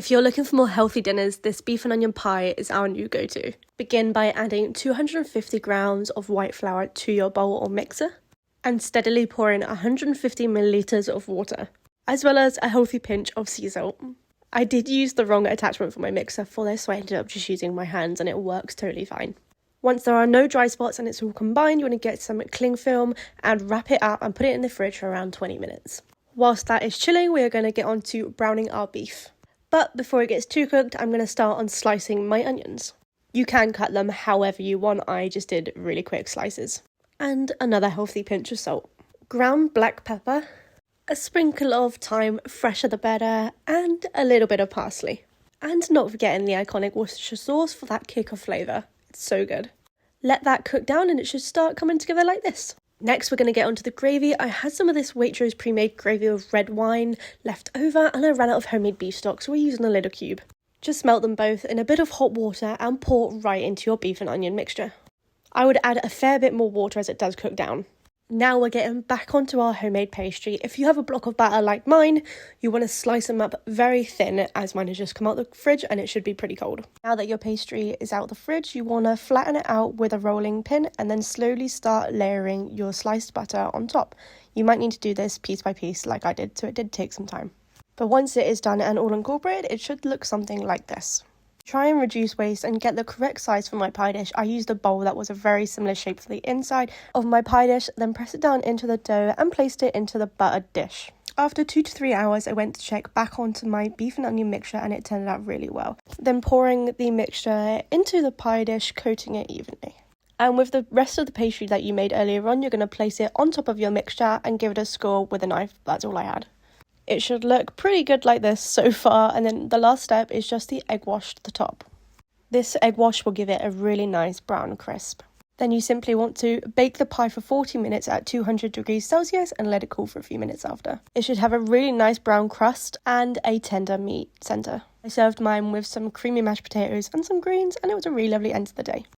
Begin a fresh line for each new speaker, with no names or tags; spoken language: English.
If you're looking for more healthy dinners, this beef and onion pie is our new go-to. Begin by adding 250 grams of white flour to your bowl or mixer and steadily pour in 150 milliliters of water, as well as a healthy pinch of sea salt. I did use the wrong attachment for my mixer for this, so I ended up just using my hands and it works totally fine. Once there are no dry spots and it's all combined, you want to get some cling film and wrap it up and put it in the fridge for around 20 minutes. Whilst that is chilling, we are going to get on to browning our beef. But before it gets too cooked, I'm going to start on slicing my onions. You can cut them however you want, I just did really quick slices. And another healthy pinch of salt. Ground black pepper, a sprinkle of thyme, fresher the better, and a little bit of parsley. And not forgetting the iconic Worcestershire sauce for that kick of flavour. It's so good. Let that cook down and it should start coming together like this. Next, we're going to get onto the gravy. I had some of this Waitrose pre-made gravy with red wine left over, and I ran out of homemade beef stock, so we're using a little cube. Just melt them both in a bit of hot water and pour right into your beef and onion mixture. I would add a fair bit more water as it does cook down. Now we're getting back onto our homemade pastry. If you have a block of batter like mine, you want to slice them up very thin, as mine has just come out the fridge and it should be pretty cold. Now that your pastry is out the fridge, you want to flatten it out with a rolling pin and then slowly start layering your sliced butter on top. You might need to do this piece by piece like I did, so it did take some time. But once it is done and all incorporated, it should look something like this. Try and reduce waste and get the correct size for my pie dish. I used a bowl that was a very similar shape for the inside of my pie dish, then press it down into the dough and placed it into the buttered dish. After 2 to 3 hours, I went to check back onto my beef and onion mixture and it turned out really well. Then pouring the mixture into the pie dish, coating it evenly. And with the rest of the pastry that you made earlier on, you're going to place it on top of your mixture and give it a score with a knife. That's all I had. It should look pretty good like this so far, and then the last step is just the egg wash to the top. This egg wash will give it a really nice brown crisp. Then you simply want to bake the pie for 40 minutes at 200 degrees Celsius and let it cool for a few minutes after. It should have a really nice brown crust and a tender meat centre. I served mine with some creamy mashed potatoes and some greens, and it was a really lovely end to the day.